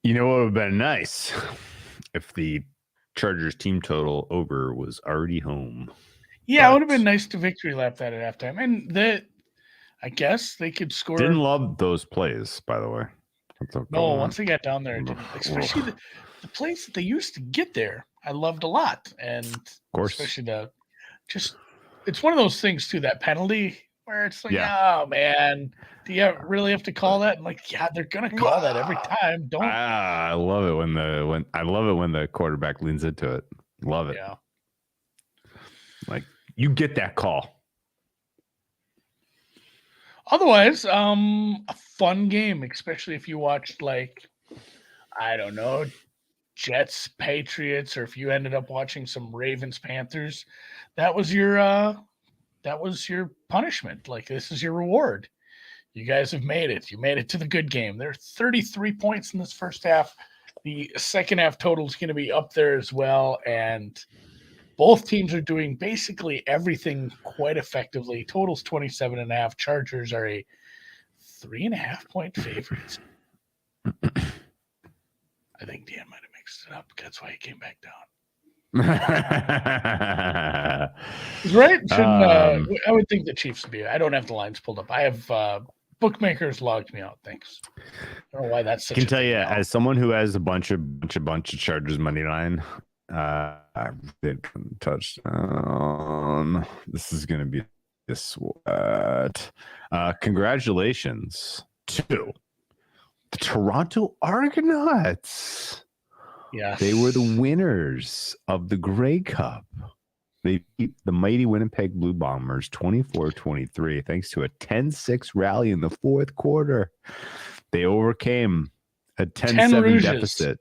You know what would have been nice if the Chargers team total over was already home. Yeah, it would have been nice to victory lap that at halftime. And I guess they could score. Didn't love those plays, by the way. No, once they got down there, it didn't. Especially the plays that they used to get there, I loved a lot. And of course, especially it's one of those things too, that penalty where it's like, oh man, do you really have to call that? And like, yeah, they're gonna call that every time. Don't. I love it when the quarterback leans into it. Love it. Yeah. Like, you get that call. Otherwise, a fun game, especially if you watched, like, I don't know, Jets, Patriots, or if you ended up watching some Ravens, Panthers. That was your punishment. Like, this is your reward. You guys have made it. You made it to the good game. There are 33 points in this first half. The second half total is going to be up there as well, and both teams are doing basically everything quite effectively. Total's 27.5. Chargers are a 3.5 point favorites. I think Dan might have mixed it up. That's why he came back down. Right? I would think the Chiefs would be. I don't have the lines pulled up. I have bookmakers logged me out. Thanks. I don't know why that's such I can tell you, as someone who has a bunch of Chargers money line, I did touchdown. This is going to be a sweat. Congratulations to the Toronto Argonauts. Yeah, they were the winners of the Grey Cup. They beat the mighty Winnipeg Blue Bombers 24-23 thanks to a 10-6 rally in the fourth quarter. They overcame a 10-7 deficit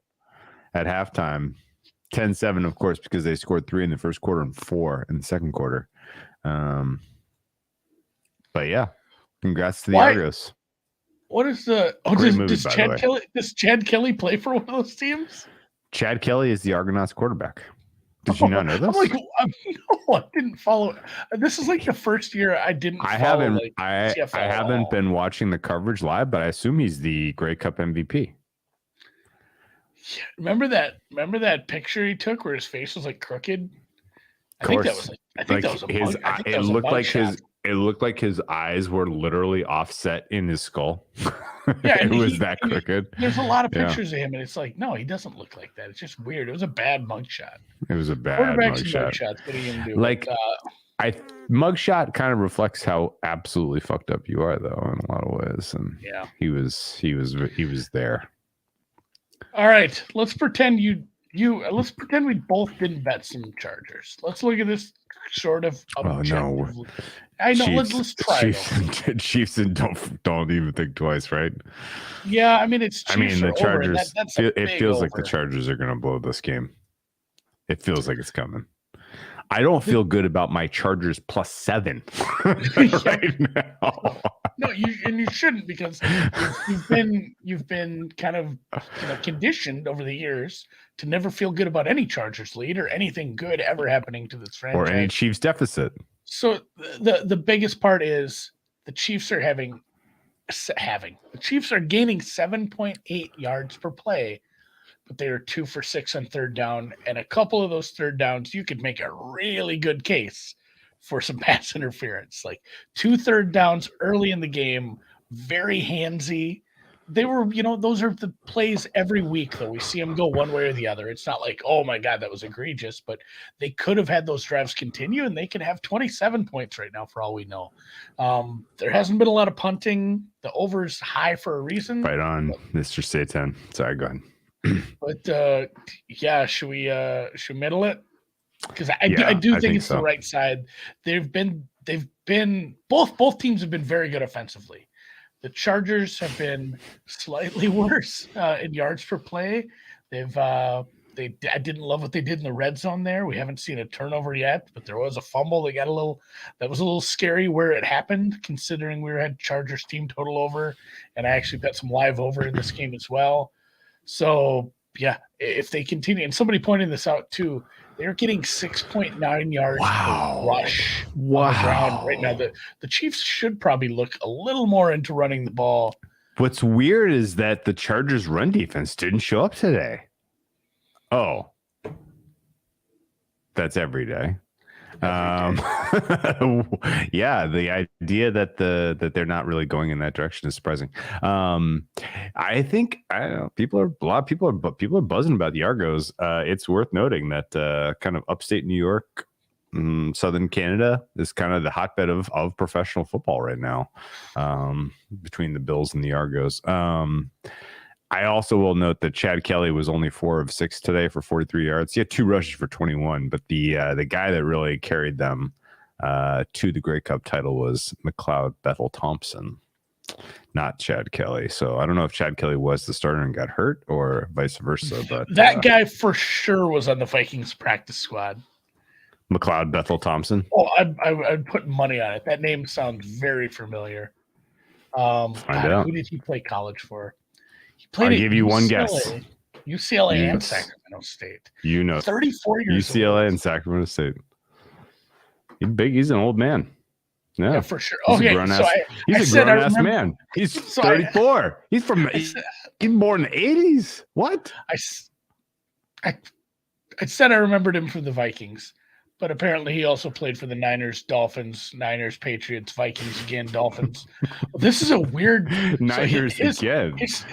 at halftime. 10-7, of course, because they scored 3 in the first quarter and 4 in the second quarter. But yeah, congrats to the Argos. What is the? Does Chad Kelly play for one of those teams? Chad Kelly is the Argonauts quarterback. Did you not know this? I'm like, no, I didn't follow. This is like the first year I didn't. I haven't been watching the coverage live, but I assume he's the Grey Cup MVP. Yeah, remember that picture he took where his face was like crooked? I think that was it looked like his eyes were literally offset in his skull. Yeah, it was that crooked. There's a lot of pictures of him, and it's like, no, he doesn't look like that. It's just weird. It was a bad mugshot. It was a bad mugshot. What are you gonna do? Like, mugshot kind of reflects how absolutely fucked up you are, though, in a lot of ways. And yeah, he was there. All right, let's pretend let's pretend we both didn't bet some Chargers. Let's look at this sort of objective. No. I know. Let's try. Chiefs and don't even think twice, right? Yeah, I mean it's. Chiefs the Chargers. It feels like over. the Chargers are going to blow this game. It feels like it's coming. I don't feel good about my Chargers +7 right now. No, you shouldn't, because you've been kind of conditioned over the years to never feel good about any Chargers lead or anything good ever happening to this franchise or any Chiefs deficit. So the biggest part is the Chiefs are gaining 7.8 yards per play, but they are 2 for 6 on third down, and a couple of those third downs you could make a really good case for some pass interference. Like 2 third downs early in the game, very handsy. They were, those are the plays every week, though. We see them go one way or the other. It's not like, oh my God, that was egregious, but they could have had those drives continue, and they could have 27 points right now for all we know. There hasn't been a lot of punting. The over's high for a reason. Right on, Mr. Satan. Sorry, go ahead. But should we middle it? Because I do think it's so. The right side. They've been both teams have been very good offensively. The Chargers have been slightly worse in yards per play. I didn't love what they did in the red zone there. We haven't seen a turnover yet, but there was a fumble. That was a little scary where it happened, considering we had Chargers team total over, and I actually bet some live over in this game as well. So yeah, if they continue, and somebody pointed this out too, they're getting 6.9 yards per rush on the ground right now. The Chiefs should probably look a little more into running the ball. What's weird is that the Chargers' run defense didn't show up today. Oh, that's every day. Yeah, the idea that they're not really going in that direction is surprising. I think I don't know, people are buzzing about the Argos. It's worth noting that kind of upstate New York, Southern Canada is kind of the hotbed of professional football right now, between the Bills and the Argos. I also will note that Chad Kelly was only 4 of 6 today for 43 yards. He had 2 rushes for 21, but the guy that really carried them to the Grey Cup title was McLeod Bethel-Thompson, not Chad Kelly. So I don't know if Chad Kelly was the starter and got hurt or vice versa. But that guy for sure was on the Vikings practice squad. McLeod Bethel-Thompson. Oh, I'd put money on it. That name sounds very familiar. Who did he play college for? I'll give you one guess. UCLA and Sacramento State. 34 years UCLA old. and Sacramento State. He's big. He's an old man. Yeah, for sure. He's a grown-ass man. He's 34. He's born in the 80s. What? I said I remembered him from the Vikings. But apparently he also played for the Niners, Dolphins, Patriots, Vikings again, Dolphins. Well, this is a weird Niners again. His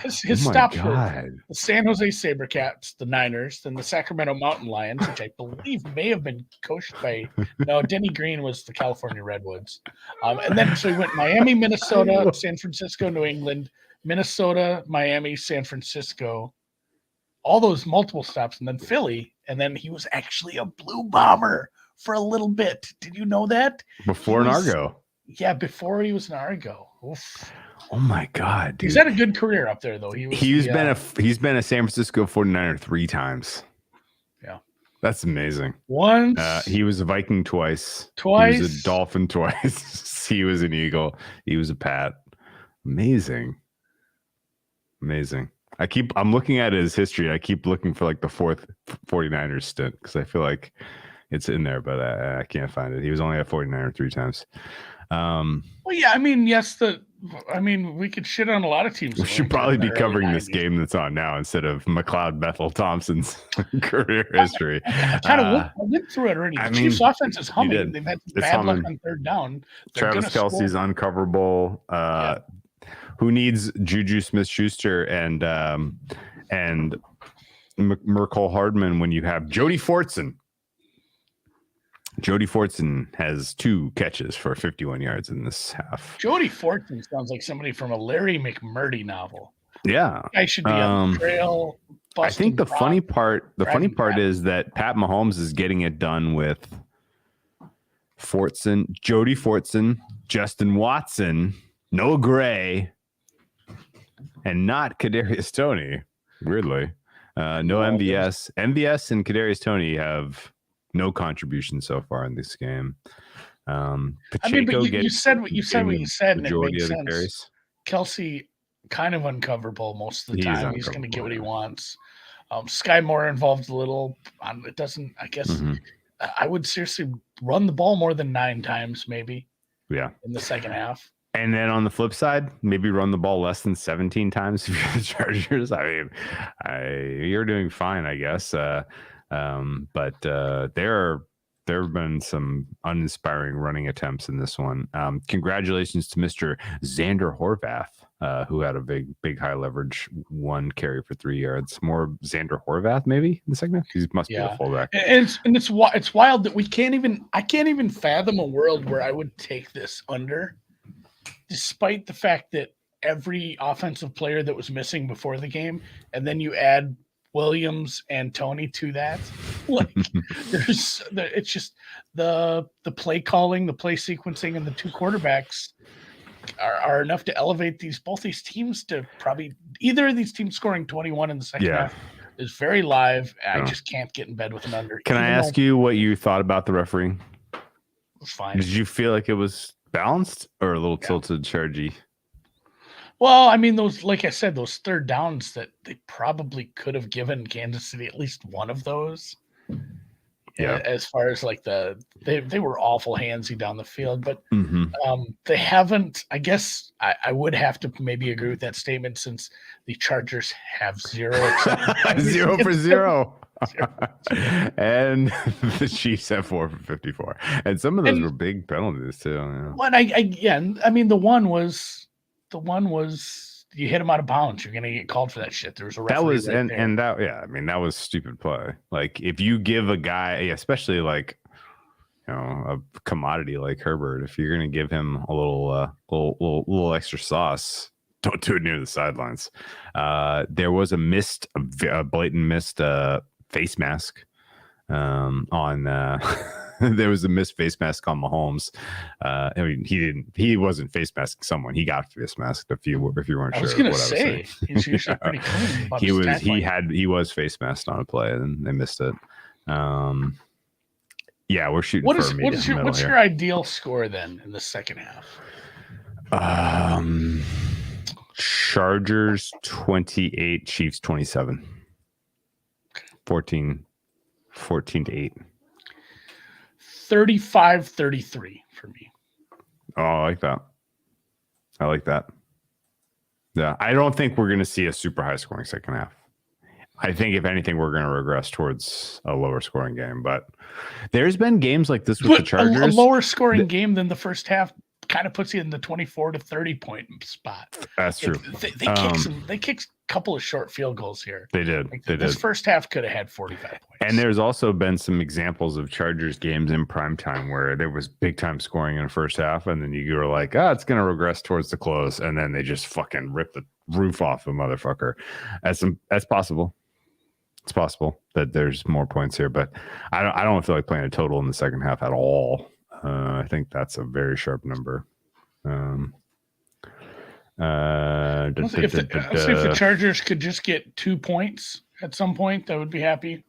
stops were the San Jose SaberCats, the Niners, then the Sacramento Mountain Lions, which I believe may have been coached by Denny Green was the California Redwoods. And then so he went Miami, Minnesota, San Francisco, New England, Minnesota, Miami, San Francisco. All those multiple stops, and then Philly, and then he was actually a Blue Bomber for a little bit. Did you know that? Before an Argo. Yeah, before he was an Argo. Oof. Oh my God, dude. He's had a good career up there, though. He's been a San Francisco 49er 3 times. Yeah. That's amazing. Once. He was a Viking twice. He was a Dolphin twice. He was an Eagle. He was a Pat. Amazing. I'm looking at his history. I keep looking for like the 4th 49ers stint because I feel like it's in there, but I can't find it. He was only a 49er 3 times. Well, yeah, I mean, yes, we could shit on a lot of teams. We should probably be covering this game that's on now instead of McLeod Bethel-Thompson's career history. I went through it already. The Chiefs' offense is humming. They've had bad luck on 3rd down. Travis Kelce's uncoverable. Who needs Juju Smith-Schuster and Merkel Hardman when you have Jody Fortson? Jody Fortson has 2 catches for 51 yards in this half. Jody Fortson sounds like somebody from a Larry McMurtry novel. Yeah, I should be on the trail. I think the funny part is that Pat Mahomes is getting it done with Fortson, Jody Fortson, Justin Watson, Noah Gray, and not Kadarius Toney. Weirdly, no MVS. MVS and Kadarius Toney have no contribution so far in this game. Pacheco you said what you said, and it makes sense. Kelce kind of uncoverable most of the time. He's going to get what he wants. Sky Moore involved a little. It doesn't. I guess I would seriously run the ball more than 9 times, maybe. Yeah, in the second half. And then on the flip side, maybe run the ball less than 17 times if you're the Chargers. I mean, you're doing fine, I guess. But there have been some uninspiring running attempts in this one. Congratulations to Mr. Xander Horvath, who had a big high leverage 1 carry for 3 yards. More Xander Horvath maybe in the second half. He must be a fullback. And it's wild that I can't even fathom a world where I would take this under. Despite the fact that every offensive player that was missing before the game, and then you add Williams and Toney to that, like it's just the play calling, the play sequencing, and the 2 quarterbacks are enough to elevate both these teams to probably either of these teams scoring 21 in the second half is very live. I just can't get in bed with an under. Can I ask you what you thought about the refereeing? It was fine. Did you feel like it was balanced or a little tilted chargy? Well, I mean, like I said, those 3rd downs that they probably could have given Kansas City at least one of those. as far as like they were awful handsy down the field, but Mm-hmm. They haven't. I guess I would have to maybe agree with that statement since the Chargers have 0 0 for 0. And the Chiefs have 4 for 54. And some of those were big penalties too. Yeah. Well, I mean, the one was you hit him out of bounds, you're gonna get called for that shit. There was a referee and that I mean that was stupid play. Like if you give a guy, especially like a commodity like Herbert, if you're gonna give him a little extra sauce, don't do it near the sidelines. There was a blatant missed face mask on there was a missed face mask on Mahomes. I mean, he wasn't face masking someone. He got face masked if you weren't sure. I was gonna say he's usually pretty clean. He was face masked on a play and they missed it. Yeah, we're shooting for a medium. What's your ideal score then in the second half? Chargers 28, Chiefs 27. 14 to 8. 35-33 for me. Oh, I like that. Yeah, I don't think we're going to see a super high scoring second half. I think if anything, we're going to regress towards a lower scoring game. But there's been games like this with the Chargers. A lower scoring game than the first half kind of puts you in the 24 to 30 point spot. That's true. They kicked a couple of short field goals here. They did. This first half could have had 45 points. And there's also been some examples of Chargers games in primetime where there was big time scoring in the first half, and then you were like, it's going to regress towards the close, and then they just fucking rip the roof off a motherfucker. That's possible. It's possible that there's more points here, but I don't feel like playing a total in the second half at all. I think that's a very sharp number. If the Chargers could just get 2 points at some point, I would be happy.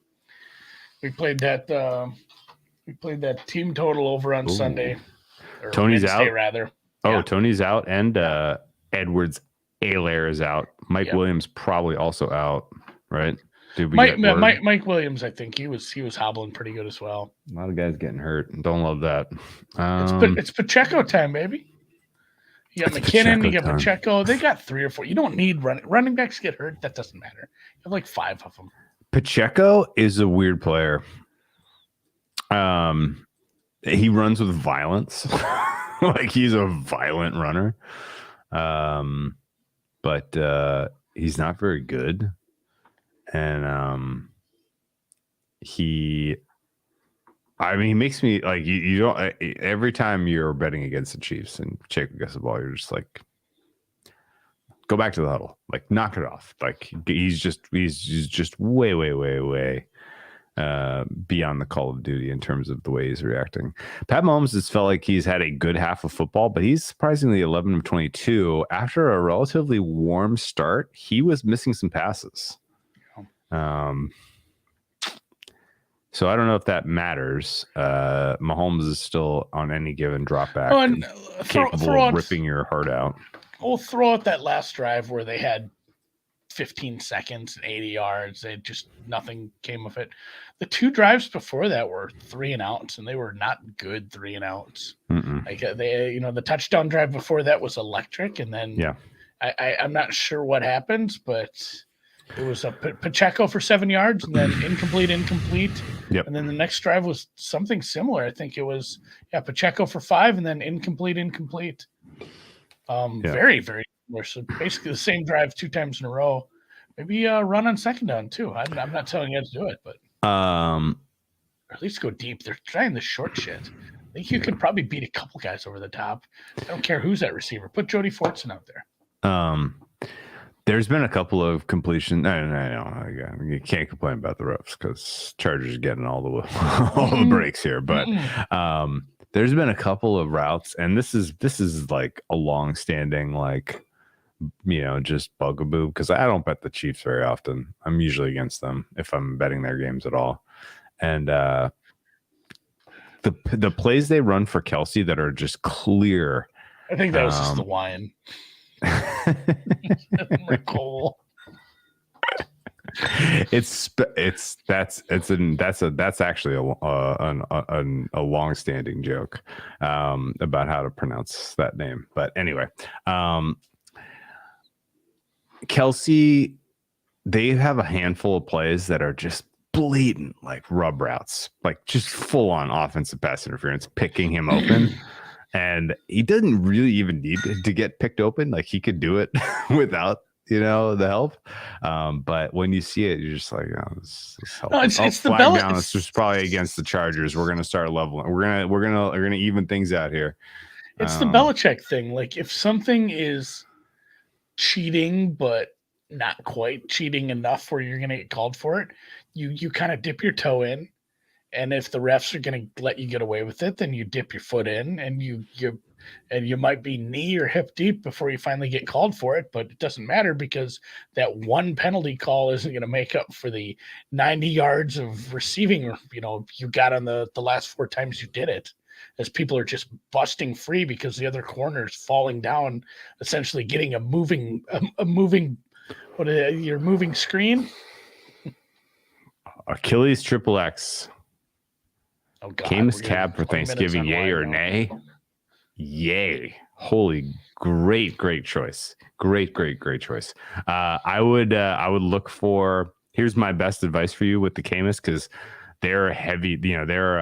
We played that team total over on Sunday. Tony's Wednesday, out. Rather. Oh, yeah. Tony's out, and Edwards-Helaire is out. Mike Williams probably also out, right? Mike Williams, I think he was hobbling pretty good as well. A lot of guys getting hurt. Don't love that. It's Pacheco time, baby. You got McKinnon, you got Pacheco. They got 3 or 4. You don't need running backs get hurt. That doesn't matter. You have like 5 of them. Pacheco is a weird player. He runs with violence. Like he's a violent runner. But he's not very good. And he makes me like you don't every time you're betting against the Chiefs and Pacheco gets the ball, you're just like, go back to the huddle, like knock it off. Like he's just way beyond the Call of Duty in terms of the way he's reacting. Pat Mahomes has felt like he's had a good half of football, but he's surprisingly 11 of 22. After a relatively warm start, he was missing some passes. So I don't know if that matters. Mahomes is still on any given drop back capable of ripping your heart out. We'll throw out that last drive where they had 15 seconds and 80 yards. Nothing came of it. The 2 drives before that were 3 and outs, and they were not good 3 and outs. Like the touchdown drive before that was electric, and then I'm not sure what happened, but it was a Pacheco for 7 yards and then incomplete. Yep. And then the next drive was something similar. I think it was Pacheco for 5 and then incomplete. Very, very similar. So basically the same drive 2 times in a row. Maybe run on second down too. I'm not telling you how to do it, but or at least go deep. They're trying the short shit. I think you could probably beat a couple guys over the top. I don't care who's that receiver. Put Jody Fortson out there. There's been a couple of completions. No. You can't complain about the refs because Chargers are getting all the breaks here. But there's been a couple of routes, and this is like a long-standing just bugaboo because I don't bet the Chiefs very often. I'm usually against them if I'm betting their games at all. And the plays they run for Kelsey that are just clear. I think that was just the whine. That's actually a long-standing joke about how to pronounce that name. But anyway, Kelsey, they have a handful of plays that are just blatant, like rub routes, like just full on offensive pass interference, picking him open. And he doesn't really even need to get picked open. Like he could do it without, the help. But when you see it, you're just like, oh, this no, it's the flag down. This is probably against the Chargers. We're gonna start leveling. We're gonna even things out here. It's the Belichick thing. Like if something is cheating, but not quite cheating enough where you're gonna get called for it, you kind of dip your toe in. And if the refs are going to let you get away with it, then you dip your foot in, and you might be knee or hip deep before you finally get called for it. But it doesn't matter because that one penalty call isn't going to make up for the 90 yards of receiving you got on the last 4 times you did it, as people are just busting free because the other corner is falling down, essentially getting a moving your moving screen. Achilles XXX. Oh God, Camus cab for Thanksgiving, yay or nay? Yay. Holy great choice. Great choice. I would look for, here's my best advice for you with the Camus, because they're heavy, they're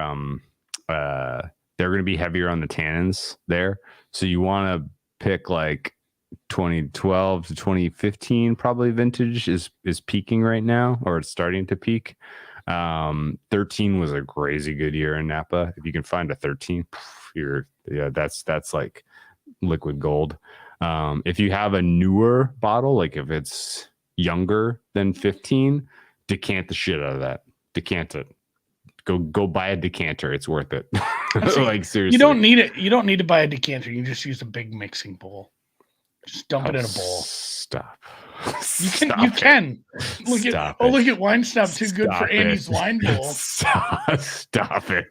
going to be heavier on the tannins there. So you want to pick like 2012 to 2015 probably vintage is peaking right now, or it's starting to peak. 13 was a crazy good year in Napa. If you can find a 13, that's like liquid gold. If you have a newer bottle, like if it's younger than 15, decant the shit out of that. Decant it. Go buy a decanter. It's worth it. Like seriously, you don't need it. You don't need to buy a decanter. You just use a big mixing bowl. Just dump it in a bowl. Stop. You can. Look at Wine Snob. Too good for Andy's wine bowl. Stop it.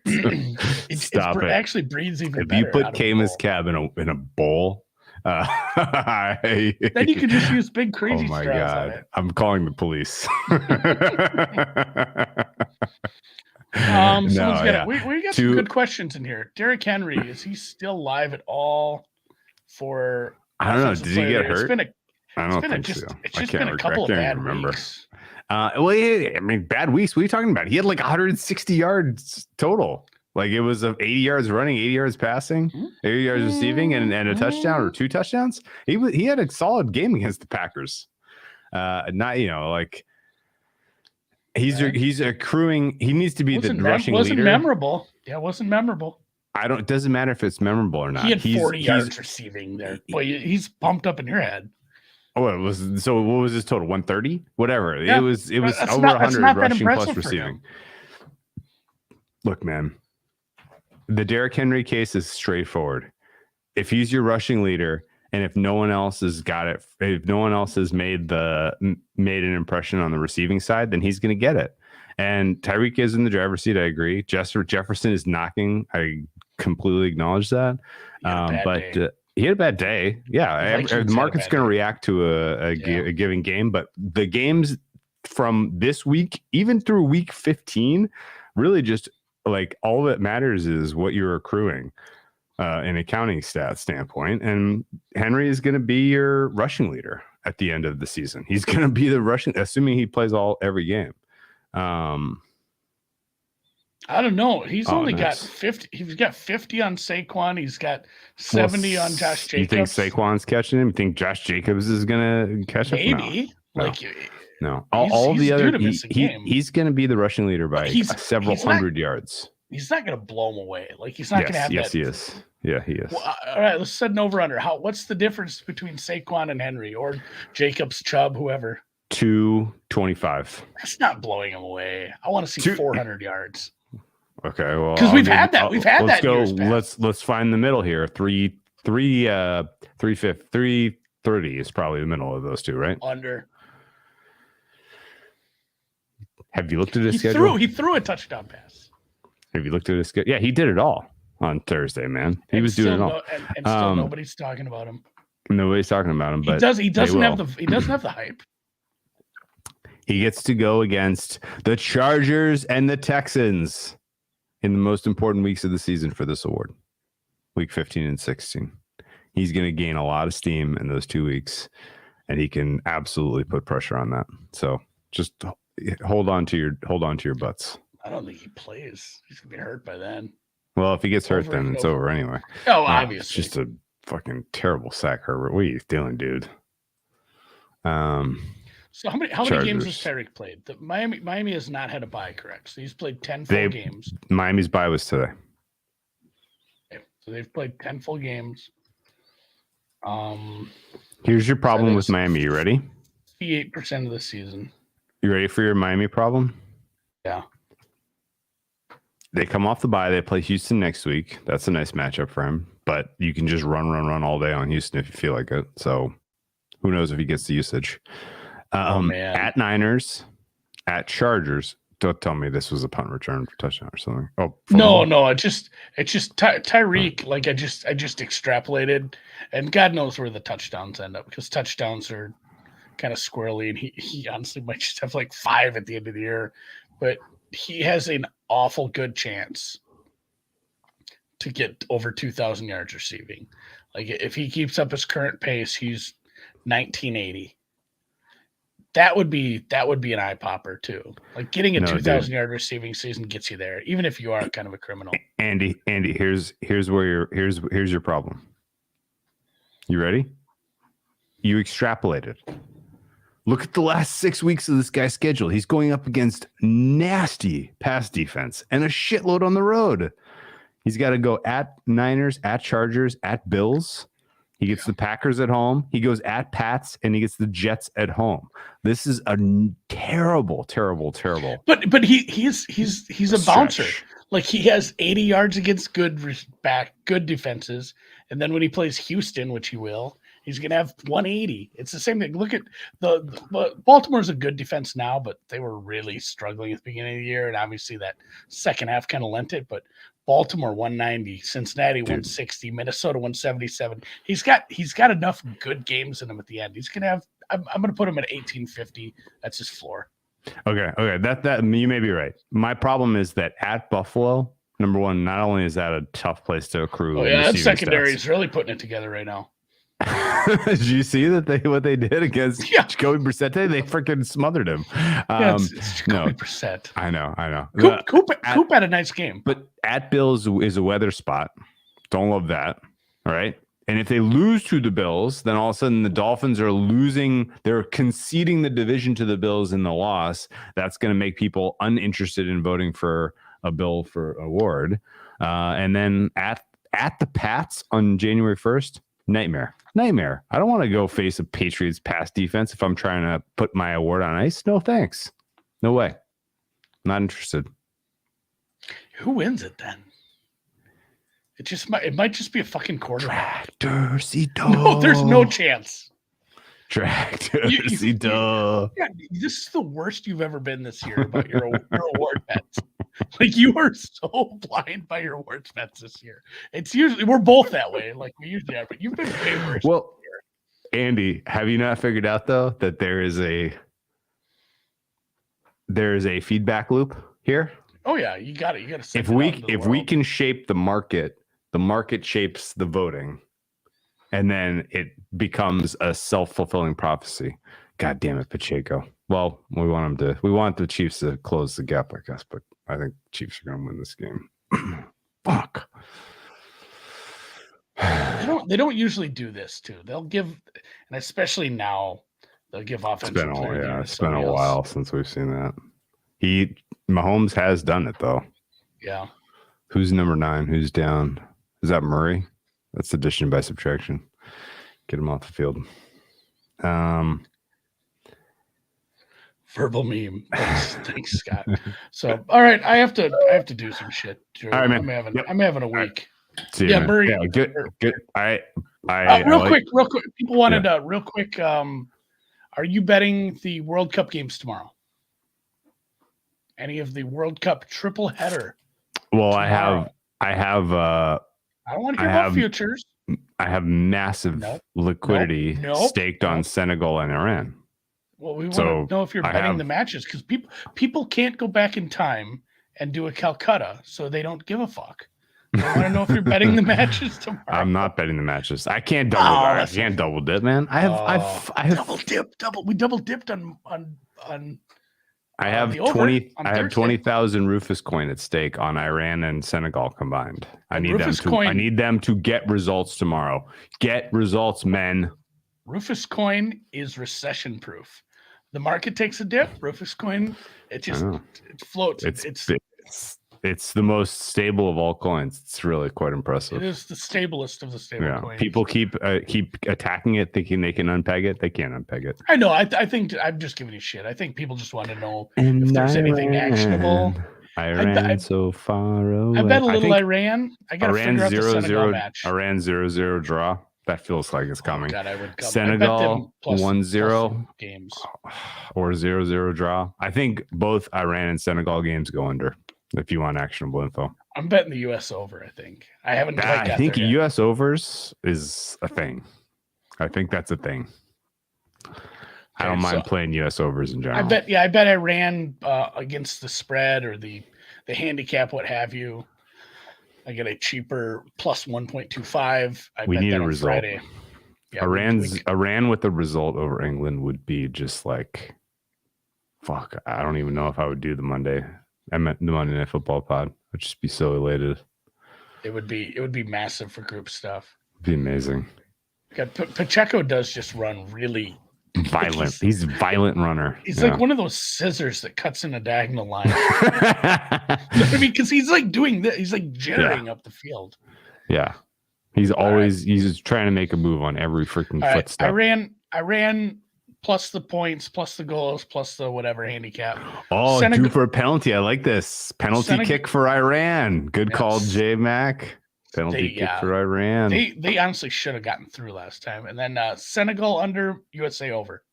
Stop it. Actually breathes even if better. If you put Camus Cab in a bowl, then you could just use big crazy straws. Oh my God. On it. I'm calling the police. We got some good questions in here. Derrick Henry, is he still live at all? I don't know. Did he get hurt? I don't think so. It's just been a couple of bad weeks. Bad weeks. What are you talking about? He had like 160 yards total. Like it was 80 yards running, 80 yards passing, 80 yards receiving, and a touchdown or 2 touchdowns. He had a solid game against the Packers. He's accruing. He needs to be the rushing leader. Wasn't memorable. Yeah, it wasn't memorable. It doesn't matter if it's memorable or not. He had 40 yards receiving there. Boy, he's pumped up in your head. Oh, it was. So what was his total? 130? Whatever. Yeah, it was over 100 rushing plus receiving. Look, man, the Derrick Henry case is straightforward. If he's your rushing leader, and if no one else has got it, if no one else has made an impression on the receiving side, then he's going to get it. And Tyreek is in the driver's seat. I agree. Jefferson is knocking. I completely acknowledge that. He had a bad day. Yeah, the market's going to react to a given game, but the games from this week, even through week 15, really just like all that matters is what you're accruing in accounting stats standpoint. And Henry is going to be your rushing leader at the end of the season. He's going to be the rushing, assuming he plays every game. I don't know. He's only got 50. He's got 50 on Saquon. He's got 70 on Josh Jacobs. You think Saquon's catching him? You think Josh Jacobs is going to catch him? Maybe. No. All the other he's going to be the rushing leader by several hundred yards. He's not going to blow him away. Like he's not going to have that. Yes, he is. Yeah, he is. Well, all right, let's set an over under. What's the difference between Saquon and Henry or Jacobs, Chubb, whoever? 225. That's not blowing him away. I want to see 400 yards. Okay, well, because we've had that. Let's go. Let's find the middle here. 330 is probably the middle of those two, right? Under. Have you looked at his schedule? He threw a touchdown pass. Have you looked at his schedule? Yeah, he did it all on Thursday, man. He was doing it all. And still nobody's talking about him. Nobody's talking about him, but he doesn't have the hype. He gets to go against the Chargers and the Texans in the most important weeks of the season for this award, week 15 and 16. He's going to gain a lot of steam in those 2 weeks, and he can absolutely put pressure on that. So just hold on to your butts. I don't think he plays. He's going to be hurt by then. Well, if he gets hurt, then it's over anyway. Oh, obviously. It's just a fucking terrible sack, Herbert. What are you doing, dude? So how many games has Tyreek played? Miami has not had a bye, correct? So he's played 10 full games. Miami's bye was today. Okay, so they've played 10 full games. Here's your problem with Miami. You ready? 58% of the season. You ready for your Miami problem? Yeah. They come off the bye. They play Houston next week. That's a nice matchup for him. But you can just run all day on Houston if you feel like it. So who knows if he gets the usage. At Niners, at Chargers. Don't tell me this was a punt return for touchdown or something. Oh no, it's just Tyreek. Like I just extrapolated, and God knows where the touchdowns end up, because touchdowns are kind of squirrely, and he honestly might just have like 5 at the end of the year, but he has an awful good chance to get over 2,000 yards receiving. Like if he keeps up his current pace, he's 1980. That would be an eye popper too. Like getting a 2,000 yard receiving season gets you there, even if you are kind of a criminal. Andy, here's your problem. You ready? You extrapolated. Look at the last 6 weeks of this guy's schedule. He's going up against nasty pass defense and a shitload on the road. He's got to go at Niners, at Chargers, at Bills. He gets the Packers at home. He goes at Pats, and he gets the Jets at home. This is a terrible. But he's a bouncer. Like he has 80 yards against good defenses, and then when he plays Houston, which he will, he's going to have 180. It's the same thing. Look at Baltimore's a good defense now, but they were really struggling at the beginning of the year, and obviously that second half kind of lent it. But Baltimore 190, Cincinnati 160, Minnesota 177. He's got enough good games in him at the end. He's gonna have. I'm gonna put him at 1850. That's his floor. Okay. That you may be right. My problem is that at Buffalo, number one, not only is that a tough place to accrue. Oh yeah, that secondary is really putting it together right now. Did you see what they did against Jacoby Brissett? They freaking smothered him. It's Jacoby Brissett. I know. Coop had a nice game, but at Bills is a weather spot. Don't love that. All right. And if they lose to the Bills, then all of a sudden the Dolphins are losing. They're conceding the division to the Bills in the loss. That's going to make people uninterested in voting for a bill for award. And then at the Pats on January 1st, nightmare. I don't want to go face a Patriots pass defense if I'm trying to put my award on ice. No thanks. No way. Not interested. Who wins it then? It might just be a fucking quarterback. Tractor-cito. No, there's no chance. Tractor-cito. Yeah, this is the worst you've ever been this year about your award bets. Like you are so blind by your award bets this year. It's usually we're both that way, like we usually are, but you've been way worse. Well, Andy, have you not figured out though that there is a feedback loop here? Oh yeah, you got it. You got to. If we can shape the market shapes the voting, and then it becomes a self-fulfilling prophecy. God damn it, Pacheco. Well, we want the Chiefs to close the gap, I guess, but I think Chiefs are going to win this game. Fuck. They don't usually do this too. They'll give, and especially now, they'll give offensive. It's been a while since we've seen that. Mahomes has done it though. Yeah. Who's number 9? Who's down? Is that Murray? That's addition by subtraction. Get him off the field. Verbal meme. Thanks, Scott. So, all right, I have to do some shit. Drew. All right, man. I'm having a week. See you, man. Murray. Yeah, good. Real quick. People wanted real quick. Are you betting the World Cup games tomorrow? Any of the World Cup triple header? Well, tomorrow? I have. I don't want to hear about futures. I have massive liquidity staked on Senegal and Iran. Well, we want to know if you're betting the matches because people can't go back in time and do a Calcutta, so they don't give a fuck. I want to know if you're betting the matches tomorrow. I'm not betting the matches. I can't double. I can't double dip, man. I have We double dipped on. I have 20,000 Rufus coin at stake on Iran and Senegal combined. I need them to get results tomorrow. Get results, men. Rufus coin is recession proof. The market takes a dip. Rufus coin, it floats. It's the most stable of all coins. It's really quite impressive. It is the stablest of the stable coins. People keep attacking it, thinking they can unpeg it. They can't unpeg it. I know. I think I'm just giving you shit. I think people just want to know if there's anything actionable. Iran so far away. I bet a little Iran. I got to figure out the Senegal match. Iran 0-0 draw. That feels like it's coming. God, I would come. Senegal 1-0 games or 0-0 draw. I think both Iran and Senegal games go under. If you want actionable info, I'm betting the U.S. over. I think I haven't. I think U.S. overs is a thing. I think that's a thing. Okay, I don't mind playing U.S. overs in general. I bet Iran against the spread or the handicap, what have you. I get a cheaper plus 1.25. We need a result. Friday. Yeah, Iran with a result over England would be just like, fuck. I don't even know if I would do the Monday. I meant the Monday Night Football pod. I'd just be so elated. It would be massive for group stuff. It'd be amazing. Pacheco does just run really violent. He's a violent runner. He's like one of those scissors that cuts in a diagonal line. I mean, because he's like doing this. He's like jittering up the field. Yeah. He's he's trying to make a move on every freaking footstep. Iran plus the points, plus the goals, plus the whatever handicap. Oh, due for a penalty. I like this. Penalty kick for Iran. Good call, J Mac. Penalty kick for Iran. They honestly should have gotten through last time. And then Senegal under, USA over.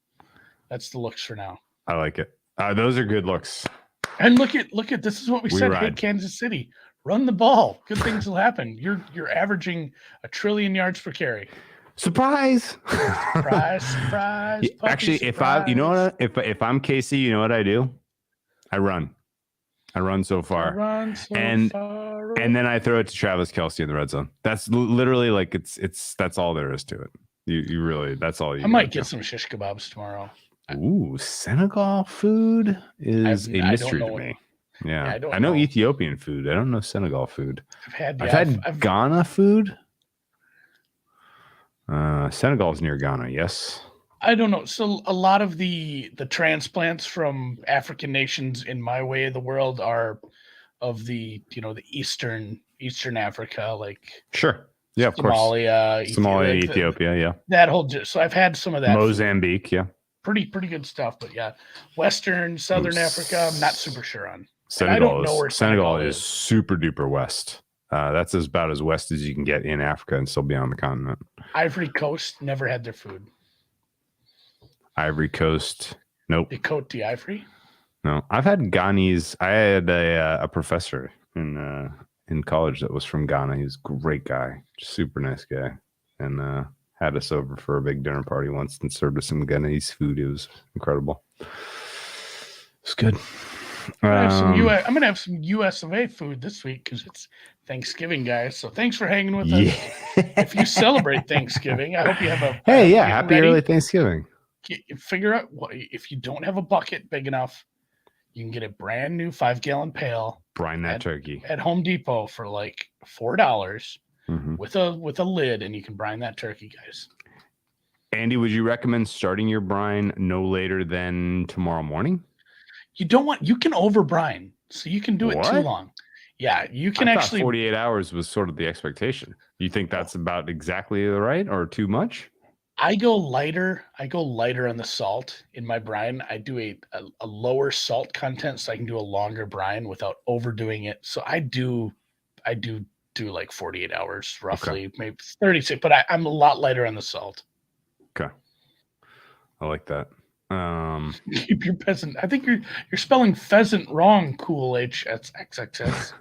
That's the looks for now. I like it. Those are good looks. And look at this is what we said. Hey, Kansas City, run the ball. Good things will happen. You're averaging 1 trillion yards per carry. Surprise! Surprise! Actually, surprise. If I'm Casey, you know what I do? I run so far. And then I throw it to Travis Kelce in the red zone. That's literally like that's all there is to it. You really that's all you. I might get some shish kebabs tomorrow. Ooh, Senegal food is a mystery to me. Yeah, I know Ethiopian food. I don't know Senegal food. I've had Ghana food. Senegal's near Ghana, yes. I don't know. So a lot of the transplants from African nations in my way of the world are of the the Eastern Africa, like sure, yeah, of Somalia, course, Somalia, Ethiopia, yeah. That whole. So I've had some of that. Mozambique, yeah. Pretty good stuff, but yeah, Western, Southern Africa, I'm not super sure on. Senegal, I don't know where Senegal is super duper west. That's about as west as you can get in Africa and still be on the continent. Ivory Coast, never had their food. Ivory Coast, nope. The Côte d'Ivoire? No, I've had Ghanese. I had a professor in college that was from Ghana. He was a great guy, super nice guy, and had us over for a big dinner party once and served us some Ghanese food. It was incredible. It's good. I'm gonna have some US of A food this week because it's Thanksgiving, guys. So thanks for hanging with us. If you celebrate Thanksgiving, I hope you have a happy early Thanksgiving. Figure out if you don't have a bucket big enough, you can get a brand new 5-gallon pail. Brine that turkey at Home Depot for like $4 with a lid, and you can brine that turkey, guys. Andy, would you recommend starting your brine no later than tomorrow morning? You can over brine, so you can do it too long. Yeah, you can actually. 48 hours was sort of the expectation. You think that's about exactly right or too much? I go lighter on the salt in my brine. I do a lower salt content so I can do a longer brine without overdoing it. So I do like 48 hours roughly, maybe 36, but I'm a lot lighter on the salt. Okay. I like that. Keep your peasant. I think you're spelling pheasant wrong, Cool HXXX.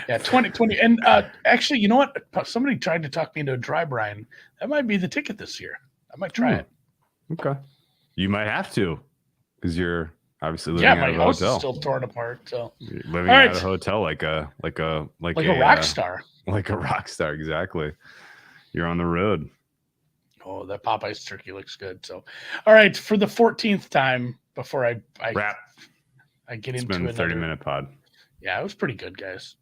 Yeah, 2020. And actually, you know what? Somebody tried to talk me into a dry brine. That might be the ticket this year. I might try it. Okay. You might have to, because you're obviously living out my of a house hotel. is still torn apart. So you're living out of a hotel like a rock star. Like a rock star, exactly. You're on the road. Oh, that Popeye's turkey looks good. So, all right, for the 14th time before I wrap. I get It's into been a another 30-minute pod. Yeah, it was pretty good, guys.